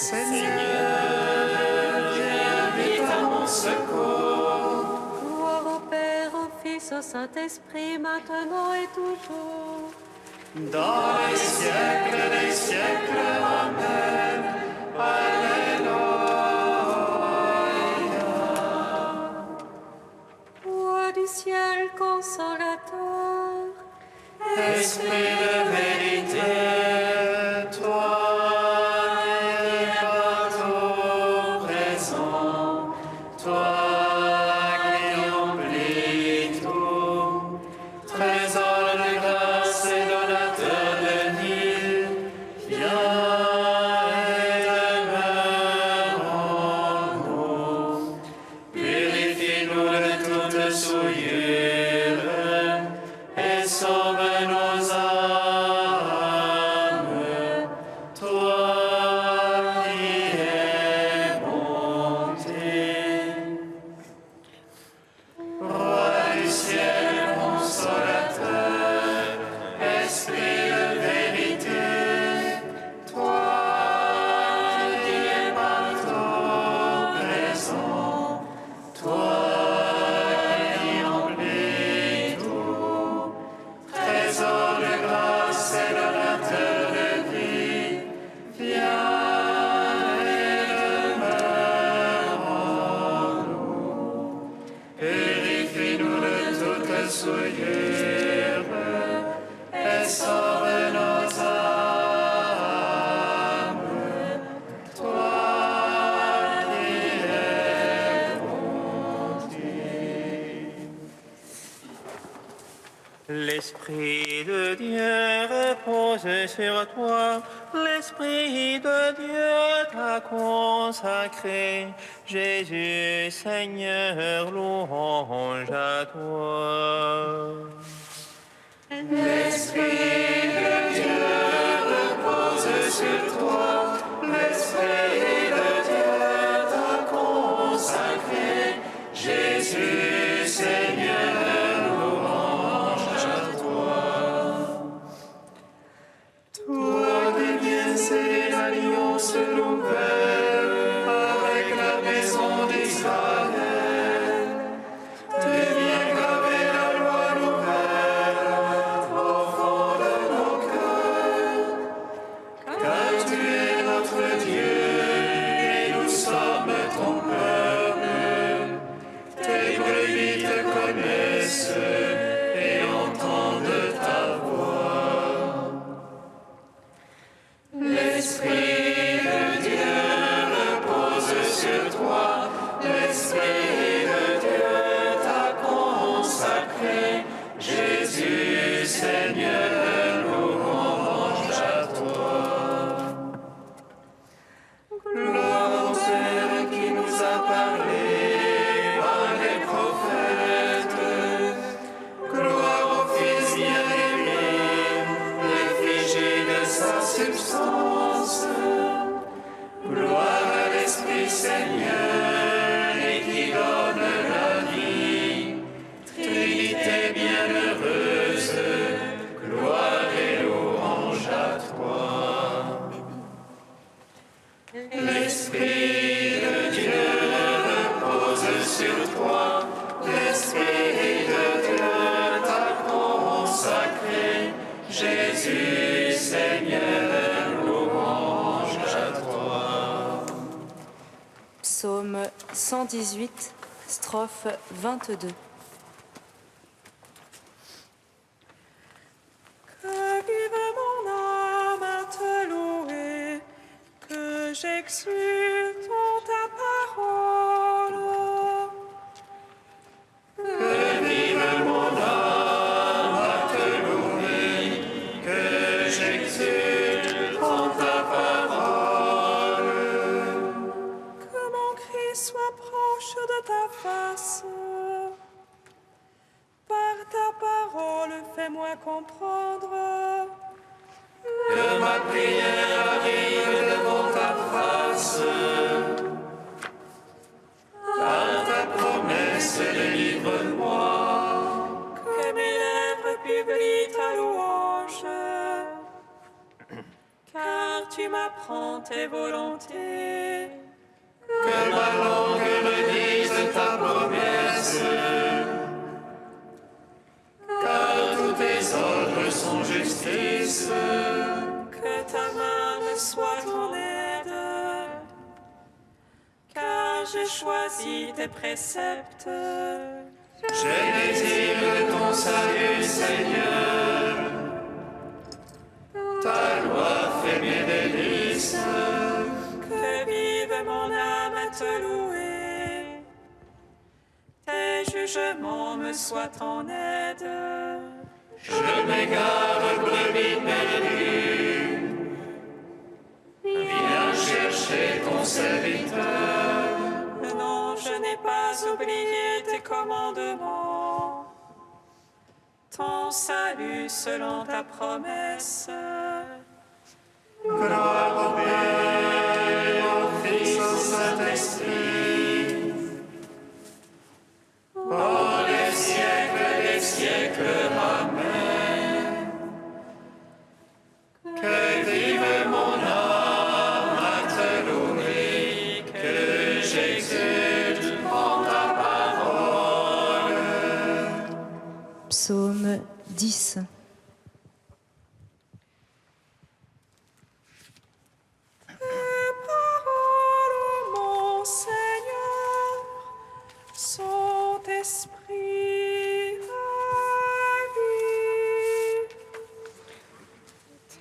Seigneur, viens vite à mon secours. Gloire au Père, au Fils, au Saint-Esprit, maintenant et toujours. Dans les siècles des siècles, Amen. Alléluia. Roi du ciel consolateur, Esprit de vérité, toi qui es partout présent, toi qui emplis tout, trésor de grâce et donateur de vie, viens et demeure en nous. Purifie-nous de toute souillure et sauve nos âmes, toi qui es bonté. Roi du ciel consolateur, esprit de vérité, toi qui es partout présent, toi qui emplis tout, trésor de grâce et donateur de vie, viens et demeure en nous. Purifie-nous de toute souillure et sauve nos âmes, toi qui es bonté. L'Esprit de Dieu repose sur toi, l'Esprit de Dieu t'a consacré. Jésus, Seigneur, louange à toi. L'Esprit de Dieu repose sur toi, l'Esprit de Dieu t'a consacré. Jésus, Seigneur, louange à toi. Toi des biens et des alliances nouvelles avec la maison d'Israël, tu viens graver la loi nouvelle au fond de nos cœurs. Car tu es notre Dieu et nous sommes ton peuple. Tes brebis te connaissent et entendent ta voix. L'Esprit de Dieu repose sur toi, l'Esprit de Dieu t'a consacré. Jésus, Seigneur, louange à toi. Gloire au Père qui nous a parlé par les prophètes. Gloire au Fils bien-aimé, l'effigie de sa substance. Gloire à l'Esprit Seigneur et qui donne la vie. Trinité bienheureuse, gloire et louange à toi. L'Esprit de Dieu repose sur toi, l'Esprit de Dieu t'a consacré. Jésus, Seigneur, louange à toi. Psaume 118, strophe 22. que vive mon âme à te louer, que j'exulte en ta parole. Que vive mon âme à te louer, que j'exulte en ta parole. Que mon cri soit proche de ta face. Par ta parole, fais-moi comprendre. Que ma prière arrive devant ta face. Par ta promesse, délivre-moi. Que mes lèvres publient ta louange. Car tu m'apprends tes volontés. Que ma langue me dise ta promesse. Car tous tes ordres sont justice. Que ta main me soit ton aide. Car j'ai choisi tes préceptes. J'ai désiré ton salut, Seigneur. Ta loi fait mes délices. Que vive mon âme à te louer. Tes jugements me soient en aide. Je m'égare, brebis perdue. Viens chercher ton serviteur. Non, je n'ai pas oublié tes commandements. Ton salut selon ta promesse. Gloire au Père, au Fils, au Saint-Esprit. Pour les siècles des siècles, Amen. Que vive mon âme à te louer, que j'exulte en ta parole. Psaume 10. Mon Seigneur, son esprit vie.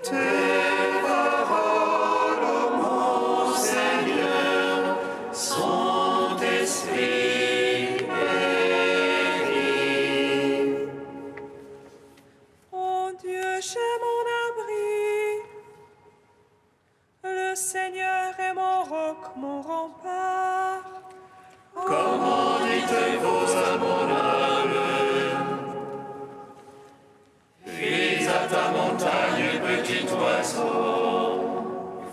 Tes paroles, ô mon Seigneur, sont esprit et vie. Mon Dieu, j'ai mon abri. Le Seigneur est mon roc, mon rempart. Comment dites-vous à mon âme? Vis à ta montagne, petit oiseau.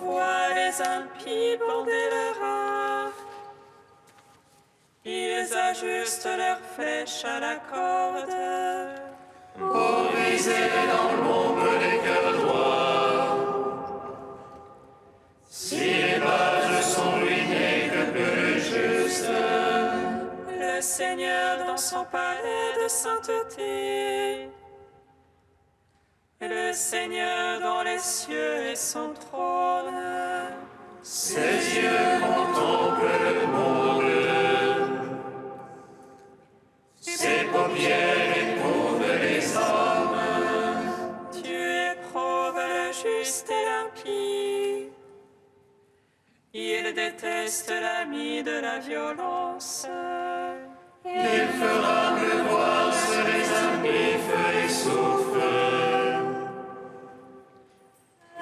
Vois les impies bander leur arc. Ils ajustent leurs flèches à la corde. Pour viser dans l'ombre les cœurs droits. Si les mages sont ruinés, que peut le juste? Le Seigneur dans son palais de sainteté. Le Seigneur dans les cieux et son trône. Ses yeux contemplent le monde. Ses paupières éprouvent les hommes. Tu éprouves le juste et l'impie. Il déteste l'ami de la violence. Il fera pleuvoir sur les impies feu et souffle.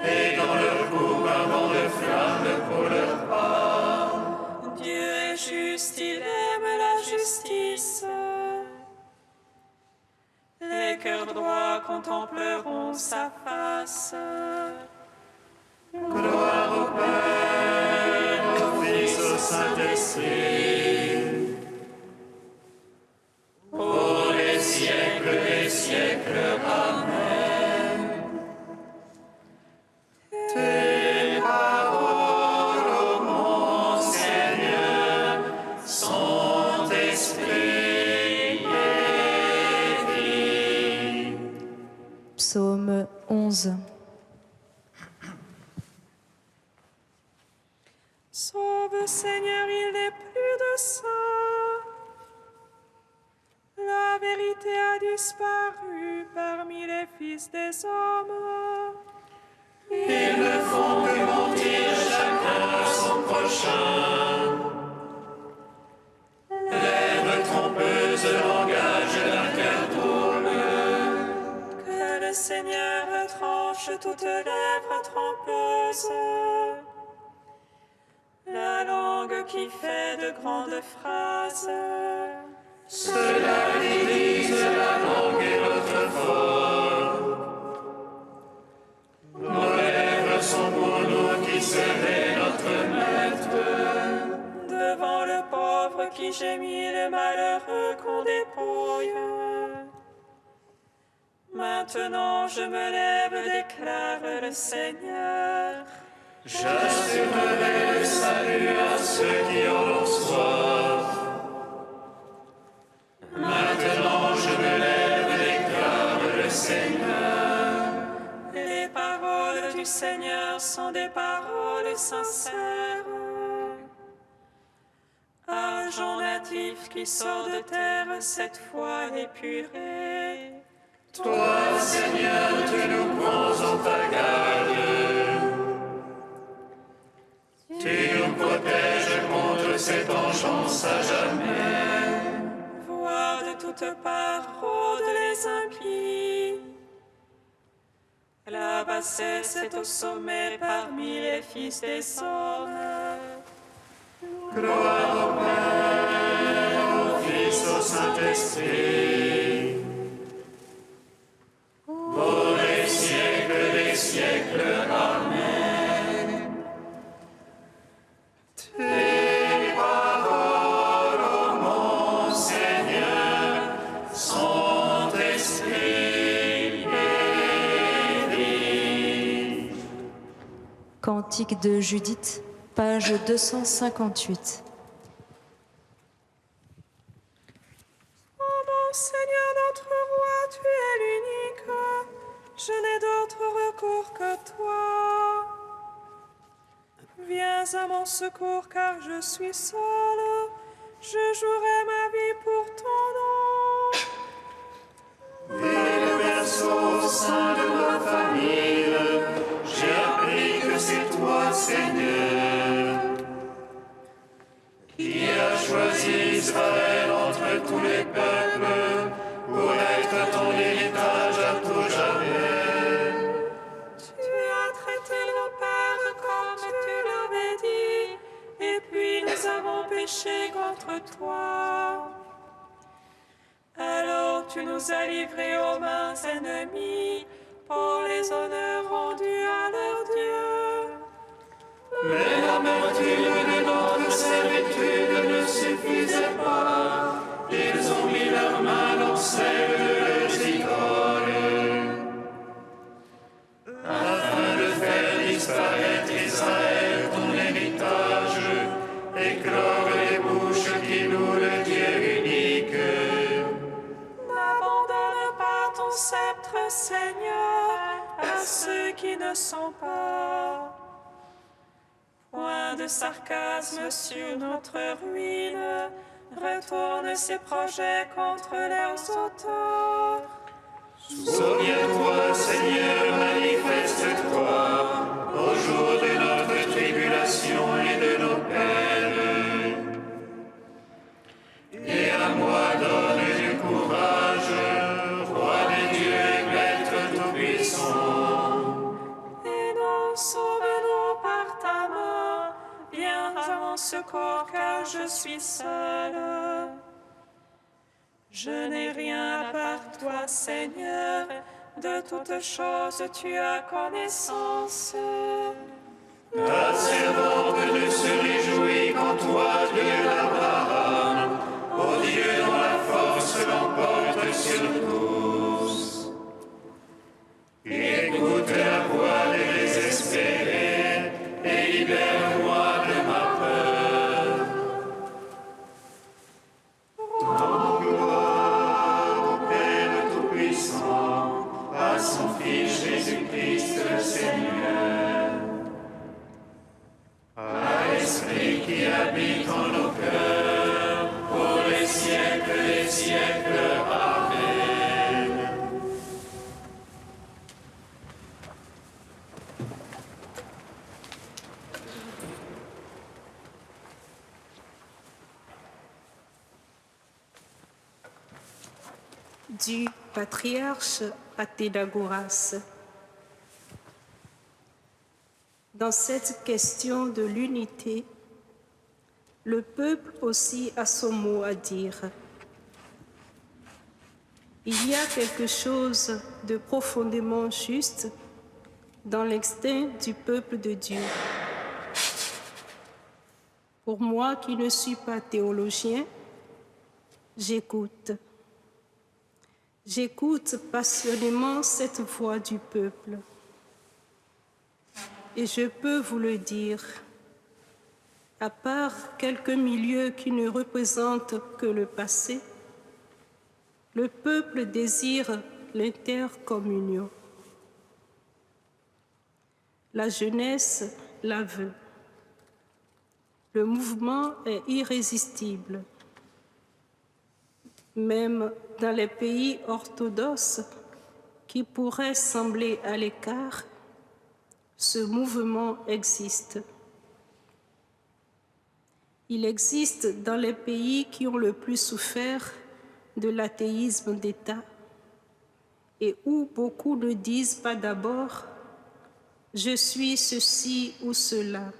Et dans leur coupe un vent de flamme pour leur part. Dieu est juste, il aime la justice. Les cœurs droits contempleront sa face. Gloire au Père, au Fils, au Saint-Esprit. Pour les siècles des siècles, Amen. Tes paroles, ô mon Seigneur, sont esprit et vie. Psaume 11. Sauve, Seigneur, il n'est plus de ça. La vérité a disparu parmi les fils des hommes. Ils ne font que mentir chacun à son prochain. Lèvres trompeuses, langage d'un cœur tourne. Que le Seigneur retranche toutes lèvres trompeuses. La langue qui fait de grandes phrases. Ceux-là qui disent la langue est notre force. Nos lèvres sont pour nous qui serait notre maître. Devant le pauvre qui gémit, le malheureux qu'on dépouille. Maintenant je me lève, déclare le Seigneur. J'assurerai le salut à ceux qui en ont soif. Maintenant je me lève, déclare le Seigneur. Les paroles du Seigneur sont des paroles sincères. Argent natif qui sort de terre, cette fois épuré. Toi, Seigneur, tu nous prends en ta garde. Tu nous protèges contre cette vengeance à jamais. Voix de toutes parts rôdent les impies. La bassesse est au sommet parmi les fils des hommes. Gloire au Père, au Fils, au Saint-Esprit, pour les siècles des siècles. Amen. Tes paroles, ô mon Seigneur, sont esprit et vie. Cantique de Judith, page 258. Ô mon Seigneur, notre roi, tu es l'unique. Je n'ai d'autre recours que toi. Viens à mon secours, car je suis seule. Je jouerai ma vie pour ton nom. Dès le berceau au sein de ma famille, j'ai appris que c'est toi, Seigneur, qui as choisi Israël entre tous les peuples pour être ton héritage à tout jamais. Tu as traité nos pères comme tu l'avais dit, et puis nous avons péché contre toi. Alors tu nous as livrés aux mains ennemies pour les honneurs rendus à leur Dieu. Mais l'amertume de notre servitude ne suffisait pas. Ils ont mis leurs mains dans celles de leurs idoles, afin de faire disparaître Israël, ton héritage, et clore les bouches qui louent le Dieu unique. N'abandonne pas ton sceptre, Seigneur, à ceux qui ne sont pas. Point de sarcasme sur notre ruine, retourne ses projets contre leurs auteurs. Souviens-toi, Seigneur, manifeste-toi au jour de notre tribulation et de nos peines. Et à moi donne du courage, roi des dieux et maître tout-puissant. Et nous sauve-nous par ta main, viens à mon secours, car je suis seule. Je n'ai rien à part toi, Seigneur, de toutes choses tu as connaissance. Ta servante ne se réjouit qu'en toi, Dieu d'Abraham, ô Dieu dont la force l'emporte sur tous. Écoute la voix des désespérés et libère-moi de ma peur. Ton gloire au Père Tout-Puissant, à son Fils Jésus-Christ le Seigneur, à l'Esprit qui habite en nos cœurs, pour les siècles des siècles. Amen. Du patriarche Athénagoras. Dans cette question de l'unité, le peuple aussi a son mot à dire. Il y a quelque chose de profondément juste dans l'instinct du peuple de Dieu. Pour moi qui ne suis pas théologien, j'écoute. J'écoute passionnément cette voix du peuple. Et je peux vous le dire, à part quelques milieux qui ne représentent que le passé, le peuple désire l'intercommunion. La jeunesse la veut. Le mouvement est irrésistible. Même dans les pays orthodoxes qui pourraient sembler à l'écart, ce mouvement existe. Il existe dans les pays qui ont le plus souffert de l'athéisme d'État et où beaucoup ne disent pas d'abord « je suis ceci ou cela »,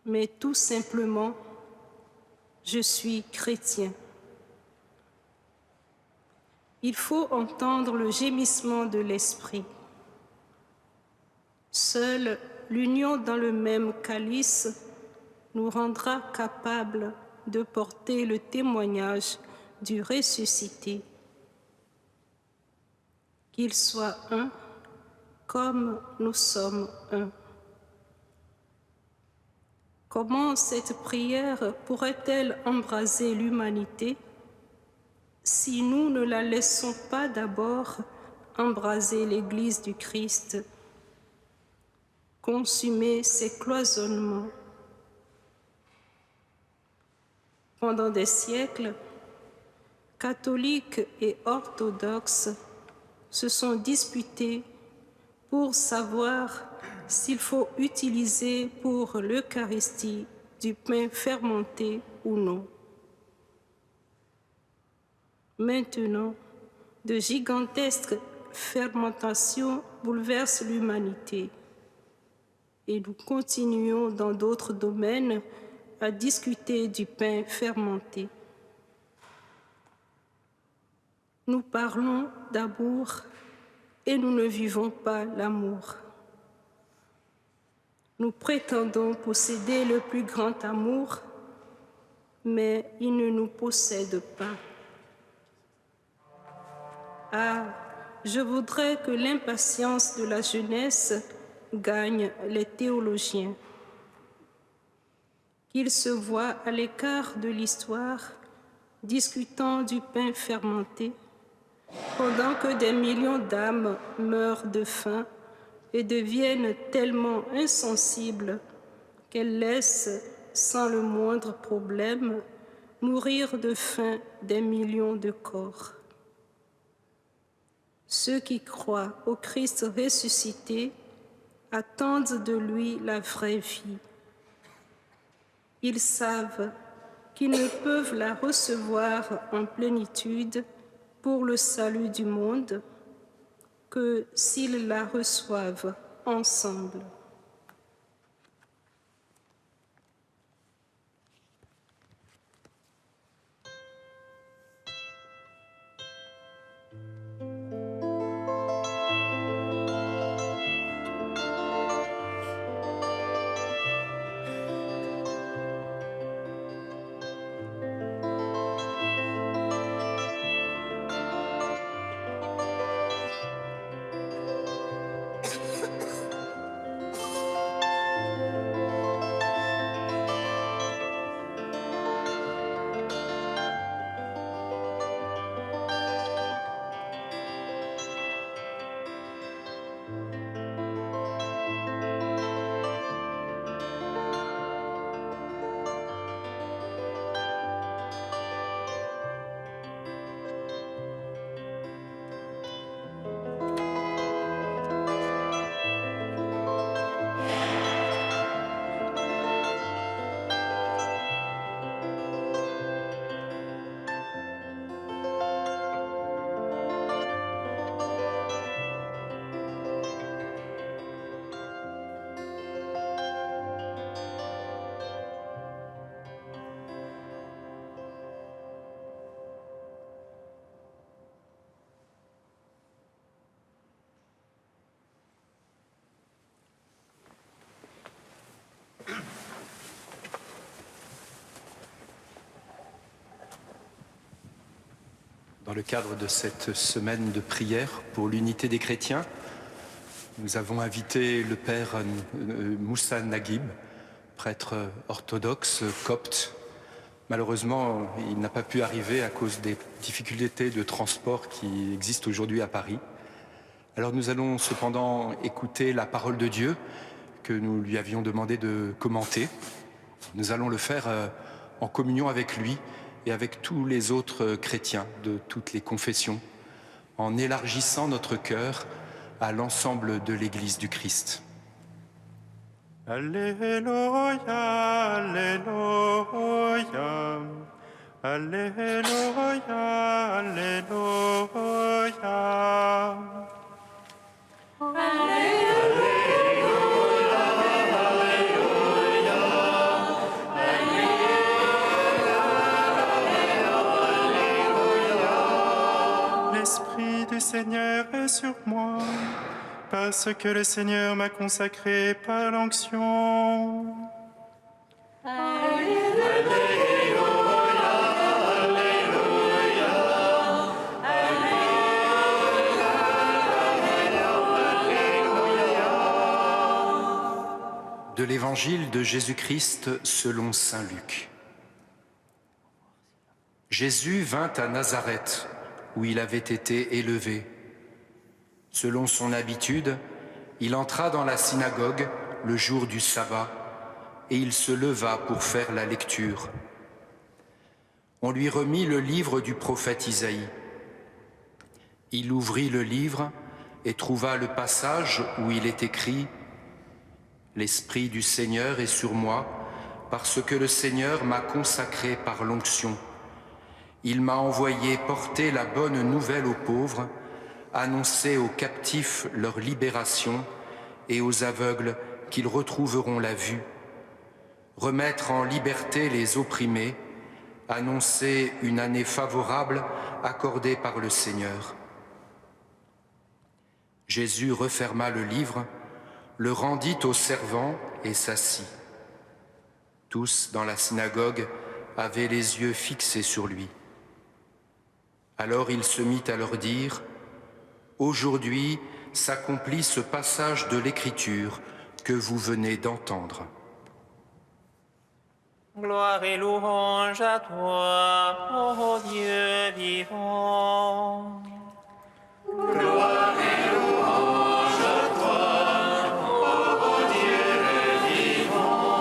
mais tout simplement « je suis chrétien ». Il faut entendre le gémissement de l'esprit. Seule l'union dans le même calice nous rendra capables de porter le témoignage du ressuscité. Qu'il soit un comme nous sommes un. Comment cette prière pourrait-elle embraser l'humanité si nous ne la laissons pas d'abord embraser l'Église du Christ, consumer ses cloisonnements? Pendant des siècles, catholiques et orthodoxes se sont disputés pour savoir s'il faut utiliser pour l'Eucharistie du pain fermenté ou non. Maintenant, de gigantesques fermentations bouleversent l'humanité et nous continuons dans d'autres domaines à discuter du pain fermenté. Nous parlons d'amour et nous ne vivons pas l'amour. Nous prétendons posséder le plus grand amour, mais il ne nous possède pas. Ah, je voudrais que l'impatience de la jeunesse gagne les théologiens, qu'ils se voient à l'écart de l'histoire, discutant du pain fermenté, pendant que des millions d'âmes meurent de faim et deviennent tellement insensibles qu'elles laissent, sans le moindre problème, mourir de faim des millions de corps. Ceux qui croient au Christ ressuscité attendent de lui la vraie vie. Ils savent qu'ils ne peuvent la recevoir en plénitude pour le salut du monde que s'ils la reçoivent ensemble. Dans le cadre de cette semaine de prière pour l'unité des chrétiens, Nous avons invité le père Moussa Naguib, prêtre orthodoxe copte. Malheureusement, il n'a pas pu arriver à cause des difficultés de transport qui existent aujourd'hui à Paris. Alors nous allons cependant écouter la parole de Dieu que nous lui avions demandé de commenter. Nous allons le faire en communion avec lui et avec tous les autres chrétiens de toutes les confessions, en élargissant notre cœur à l'ensemble de l'Église du Christ. Alléluia, Alléluia, Alléluia, Alléluia. L'Esprit du Seigneur est sur moi, parce que le Seigneur m'a consacré par l'onction. De l'Évangile de Jésus-Christ selon saint Luc. Jésus vint à Nazareth, où il avait été élevé. Selon son habitude, il entra dans la synagogue le jour du sabbat, et il se leva pour faire la lecture. On lui remit le livre du prophète Isaïe. Il ouvrit le livre et trouva le passage où il est écrit « L'Esprit du Seigneur est sur moi, parce que le Seigneur m'a consacré par l'onction. Il m'a envoyé porter la bonne nouvelle aux pauvres, annoncer aux captifs leur libération et aux aveugles qu'ils retrouveront la vue, remettre en liberté les opprimés, annoncer une année favorable accordée par le Seigneur. » Jésus referma le livre, le rendit aux servants et s'assit. Tous dans la synagogue avaient les yeux fixés sur lui. Alors il se mit à leur dire « Aujourd'hui s'accomplit ce passage de l'Écriture que vous venez d'entendre. » Gloire et louange à toi, ô Dieu vivant. Gloire et louange à toi, ô Dieu vivant.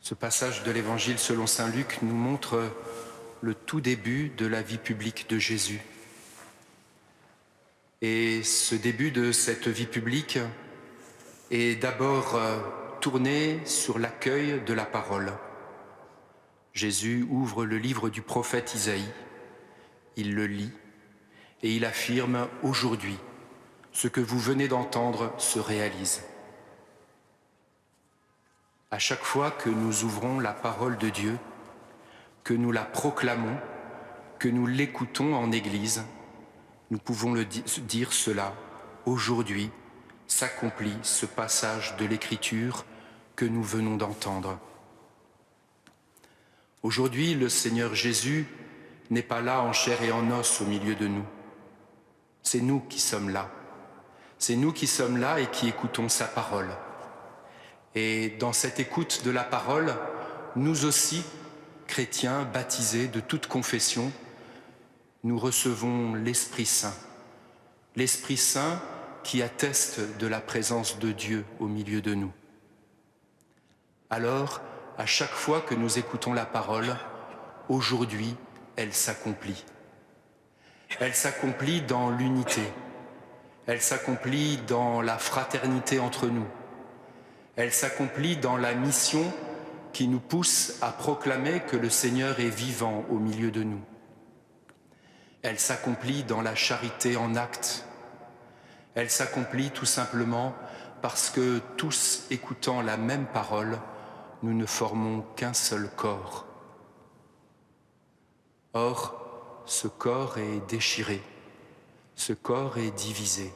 Ce passage de l'Évangile selon saint Luc nous montre le tout début de la vie publique de Jésus. Et ce début de cette vie publique est d'abord tourné sur l'accueil de la parole. Jésus ouvre le livre du prophète Isaïe, il le lit et il affirme « Aujourd'hui, ce que vous venez d'entendre se réalise ». À chaque fois que nous ouvrons la parole de Dieu, que nous la proclamons, que nous l'écoutons en Église, nous pouvons dire cela. Aujourd'hui s'accomplit ce passage de l'Écriture que nous venons d'entendre. Aujourd'hui, le Seigneur Jésus n'est pas là en chair et en os au milieu de nous. C'est nous qui sommes là. C'est nous qui sommes là et qui écoutons sa parole. Et dans cette écoute de la parole, nous aussi, chrétiens baptisés de toute confession, nous recevons l'Esprit Saint qui atteste de la présence de Dieu au milieu de nous. Alors, à chaque fois que nous écoutons la parole, aujourd'hui, elle s'accomplit. Elle s'accomplit dans l'unité, elle s'accomplit dans la fraternité entre nous, elle s'accomplit dans la mission qui nous pousse à proclamer que le Seigneur est vivant au milieu de nous. Elle s'accomplit dans la charité en actes. Elle s'accomplit tout simplement parce que tous écoutant la même parole, nous ne formons qu'un seul corps. Or, ce corps est déchiré, ce corps est divisé.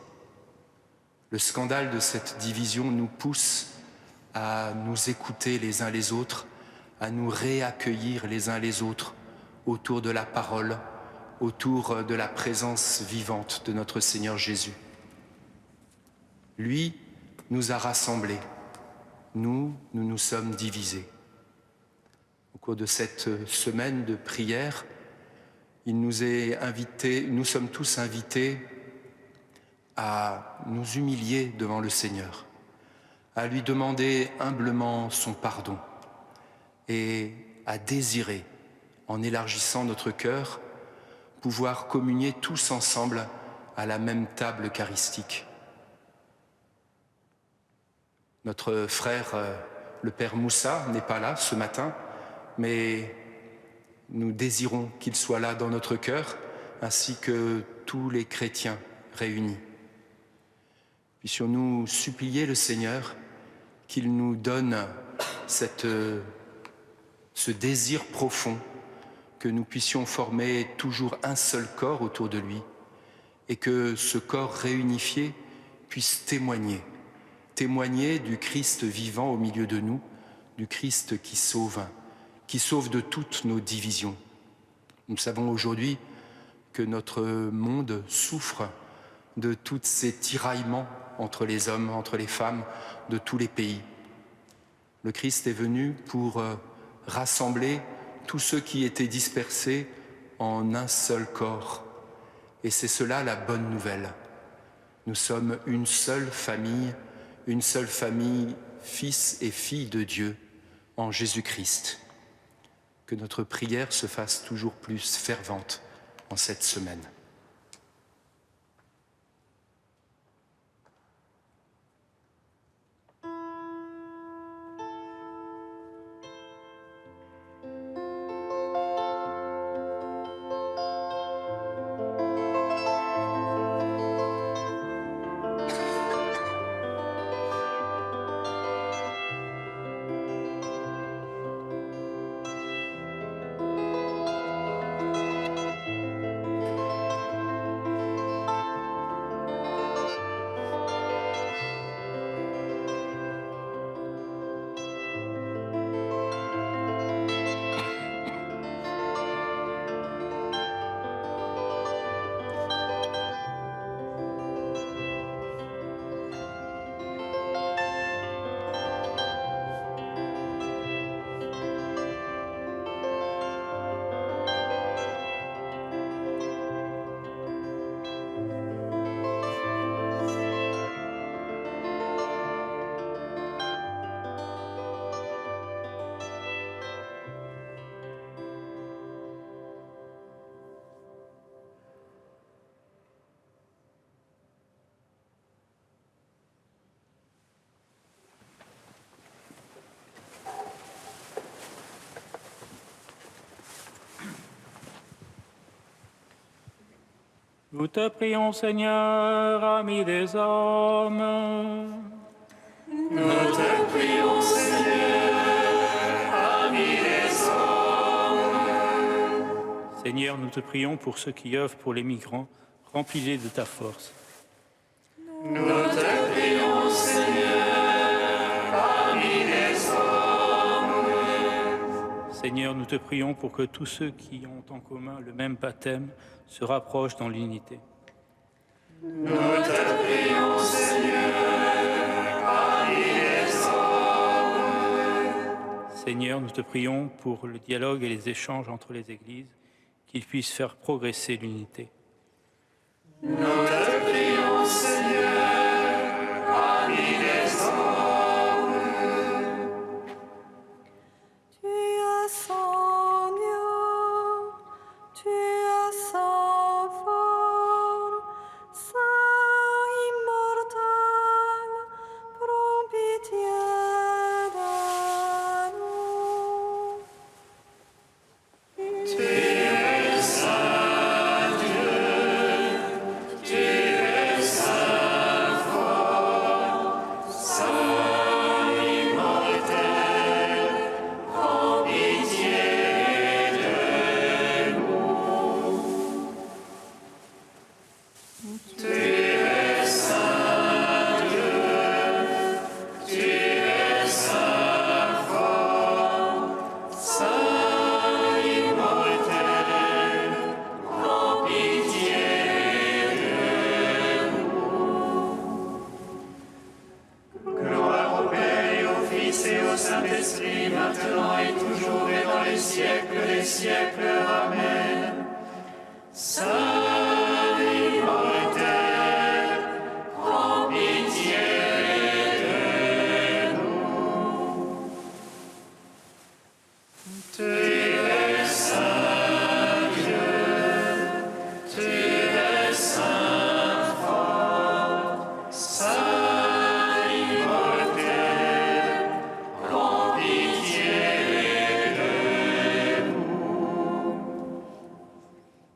Le scandale de cette division nous pousse à nous écouter les uns les autres, à nous réaccueillir les uns les autres autour de la parole, autour de la présence vivante de notre Seigneur Jésus. Lui nous a rassemblés, nous nous sommes divisés. Au cours de cette semaine de prière, nous sommes tous invités à nous humilier devant le Seigneur, à lui demander humblement son pardon et à désirer, en élargissant notre cœur, pouvoir communier tous ensemble à la même table eucharistique. Notre frère, le Père Moussa, n'est pas là ce matin, mais nous désirons qu'il soit là dans notre cœur, ainsi que tous les chrétiens réunis. Puissions-nous supplier le Seigneur qu'il nous donne ce désir profond, que nous puissions former toujours un seul corps autour de lui, et que ce corps réunifié puisse témoigner du Christ vivant au milieu de nous, du Christ qui sauve de toutes nos divisions. Nous savons aujourd'hui que notre monde souffre de tous ces tiraillements entre les hommes, entre les femmes, de tous les pays. Le Christ est venu pour rassembler tous ceux qui étaient dispersés en un seul corps. Et c'est cela la bonne nouvelle. Nous sommes une seule famille, fils et filles de Dieu en Jésus-Christ. Que notre prière se fasse toujours plus fervente en cette semaine. Nous te prions, Seigneur, ami des hommes. Nous te prions, Seigneur, ami des hommes. Seigneur, nous te prions pour ceux qui œuvrent pour les migrants, remplis-les de ta force. Nous te prions, Seigneur, ami des hommes. Seigneur, nous te prions pour que tous ceux qui ont en commun le même baptême se rapprochent dans l'unité. Nous te prions, Seigneur, ami des hommes. Seigneur, nous te prions pour le dialogue et les échanges entre les églises, qu'ils puissent faire progresser l'unité. Nous te prions, Seigneur, ami des hommes. Tu es Seigneur, tu es saint fort, saint immortel, prends pitié de nous. Tu es saint Dieu, tu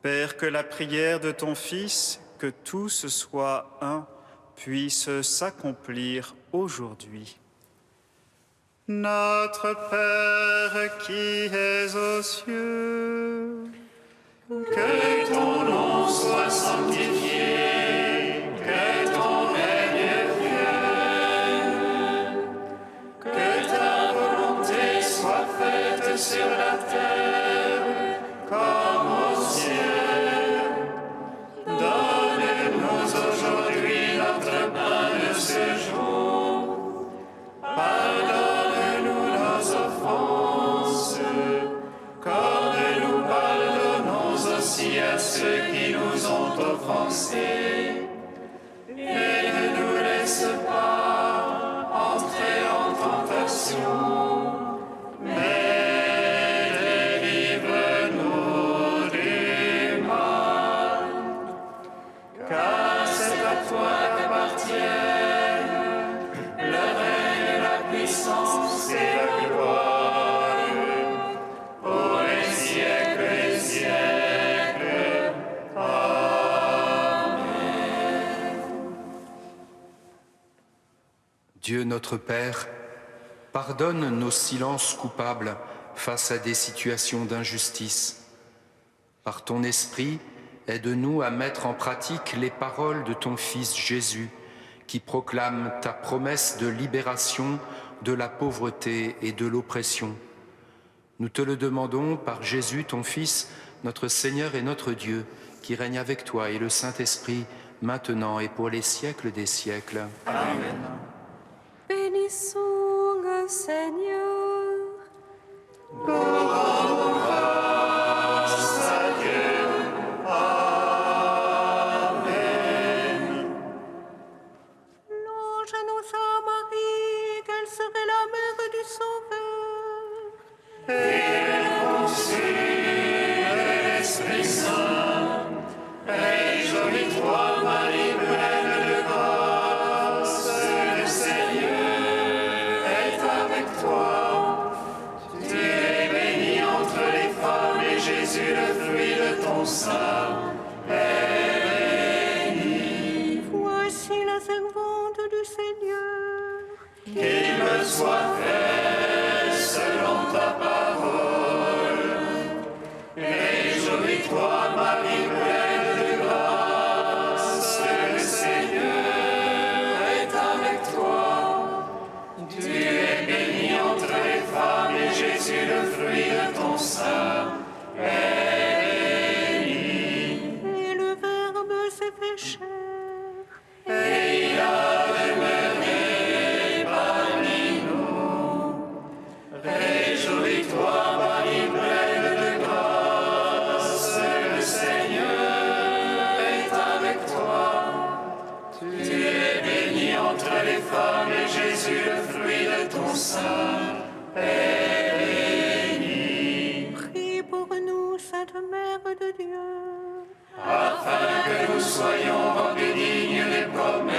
Père, que la prière de ton Fils, que tous soient un, puisse s'accomplir aujourd'hui. Notre Père qui es aux cieux, Que ton nom soit sanctifié, que ton règne vienne, que ta volonté soit faite sur la terre comme au ciel. Donne-nous aujourd'hui notre pain de ce jour. Pardonne-nous nos offenses, comme nous pardonnons aussi à ceux qui nous ont offensés. Et ne nous laisse pas entrer en tentation, mais délivre-nous du mal. Car c'est à toi qu'appartiennent le règne, la puissance et la gloire pour les siècles des siècles. Amen. Dieu notre Père, pardonne nos silences coupables face à des situations d'injustice. Par ton Esprit, aide-nous à mettre en pratique les paroles de ton Fils Jésus, qui proclame ta promesse de libération de la pauvreté et de l'oppression. Nous te le demandons par Jésus, ton Fils, notre Seigneur et notre Dieu, qui règne avec toi et le Saint-Esprit, maintenant et pour les siècles des siècles. Amen. Bénissons le Seigneur. Louange à nous à Marie, qu'elle serait la mère du Sauveur. Esprit Saint, réjouis-toi, Marie pleine de grâce, le Seigneur est avec toi. Tu es bénie entre les femmes et Jésus, le fruit de ton sein, est béni. Voici la servante du Seigneur. Qu'il me soit fait selon ta parole. Réjouis-toi, Marie pleine de grâce, le Seigneur est avec toi. Tu es bénie entre les femmes et Jésus, le fruit de ton sein, est béni. Et le Verbe s'est fait chair. Et il a demeuré parmi nous. Réjouis-toi, Marie pleine de grâce, le Seigneur est avec toi. Tu es bénie entre les femmes et Jésus, le fruit de ton sein, est béni. Prie pour nous, Sainte Mère de Dieu. Afin que nous soyons rendus dignes des promesses